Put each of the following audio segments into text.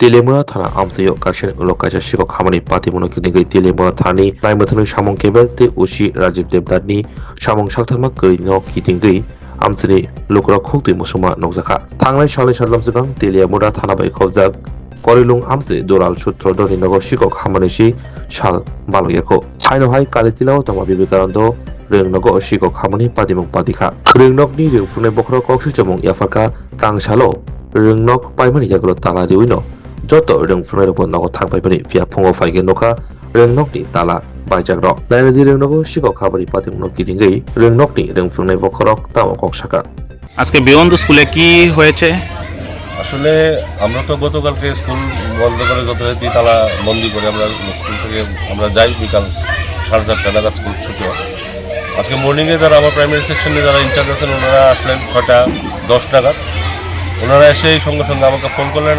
Teliamura Thana Amsayo Kashin Lokaja Sikhok Hamani Patimuno Kidingi Teliamura Thani Laimatanu Shamong Kebel Te Ushi Rajiv Devdani Shamong Shaktama Kurino Kitingi Amsini Lokra Khogwi Musuma Nokjaka Thanglai Shalai Sadlamsibang Teliamura Thana Bai Khobjak Korilung Amsi Doral Sutro Doni Nogo Sikhok Hamanishi Shal Baloyako Haino Hai Kalitilao Tama Bibikarando Rengnogo Sikhok Hamani Patimung Patika Rengnokni Rengfune Bokro Kokshi Jamong Yafaka Tangshalo Rengnok Paimani Jaglo Tala Diwino Joto Rengfune Robo Nogo Tangpaipani Via Pongo Faige Noka Rengnokni Tala Baijagro Nainadi Rengnogo Sikhok Hamani Patimung Kitingi Rengnokni Rengfune Bokrok Tamo Kokshaka আজকে বিয়ন্দ স্কুলে কি হয়েছে? আসলে আমরা তো গতকালকে school বন্ধ করে যথারীতি তালা বন্দি করে আমরা স্কুল থেকে আমরা যাই বিকাল 4:30 নাগাদ স্কুল ছুটি হয়। আজকে মর্নিংয়ে যারা আমার প্রাইমারি সেকশনে যারা ইনচার্জ আছেন ওনারা আসলেন 6:10 নাগাদ। ওনারা এসে সঙ্গে সঙ্গে আমাকে ফোন করলেন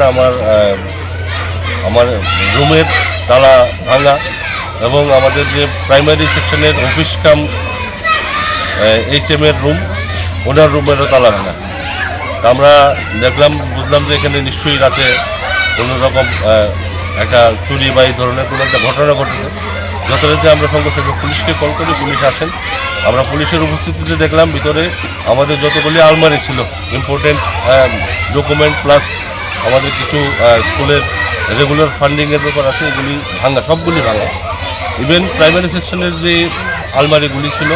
আমার রুমের তালা ভাঙা এবং আমাদের যে প্রাইমারি সেকশনের অফিস কাম HM এর রুম ওনার রুমেরও তালা ভাঙা। আমরা বুঝলাম যে এখানে নিশ্চয়ই রাতে কোনো রকম একটা চুরি বা এই ধরনের কোনো একটা ঘটনা ঘটেছে। যথারীতি আমরা সঙ্গে সঙ্গে পুলিশকে কল করি, পুলিশ আসেন। আমরা পুলিশের উপস্থিতিতে দেখলাম ভিতরে আমাদের যতগুলি আলমারি ছিল ইম্পর্টেন্ট ডকুমেন্ট প্লাস আমাদের কিছু স্কুলের রেগুলার ফান্ডিংয়ের ব্যাপার আছে, এগুলি ভাঙা, সবগুলি ভাঙা। ইভেন প্রাইমারি সেকশনের যে আলমারিগুলি ছিল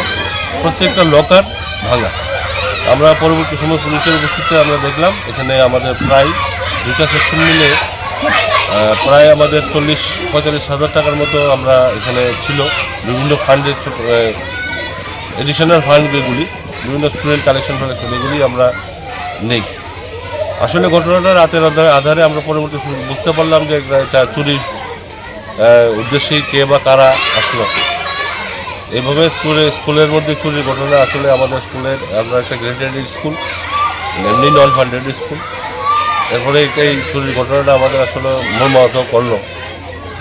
প্রত্যেকটা লকার ভাঙা। আমরা পরবর্তী সময় পুলিশের উপস্থিতিতে আমরা দেখলাম এখানে আমাদের প্রায় দুটা সেকশন মিলে প্রায় আমাদের 40-45 হাজার টাকার মতো আমরা এখানে ছিল বিভিন্ন ফান্ডের এডিশনাল ফান্ড যেগুলি বিভিন্ন স্টুডেন্ট কালেকশন এগুলি আমরা নেই। আসলে ঘটনাটা রাতের আধারে আমরা পরবর্তী বুঝতে পারলাম যে এটা চুরির উদ্দেশ্যেই কে বা কারা আসলো। এইভাবে স্কুলের মধ্যে চুরির ঘটনা আসলে আমাদের স্কুলের আমরা একটা গ্রেডেড স্কুল, এমনি নন ফান্ডেড স্কুল, এরপরে এই চুরির ঘটনাটা আমাদের আসলে মর্মাহত করলো।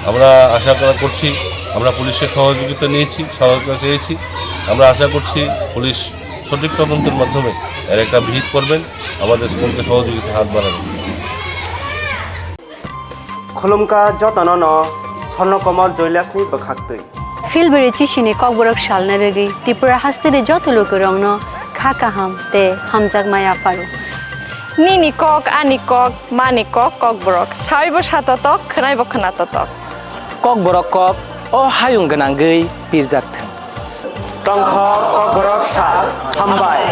আমরা আশা করছি, আমরা পুলিশের সহযোগিতা চেয়েছি। আমরা আশা করছি পুলিশ সঠিক তদন্তের মাধ্যমে এর একটা বিহিত করবেন, আমাদের স্কুলকে সহযোগিতা হাত বাড়াবেন। খলমকা যতন Swarnakamal জৈলাখনি বখাক্তই Filberi chishini kokborok shalna regi Tripura hastire joto lokorongno khaka ham te hamjak maya paru Nini kok, ani kok, mani kok, kokborok Saibo satotok, khnaibo khnatotok Kokborok kok, o hayung ganang gei pirjak thang Tongkho kokborok sa hambai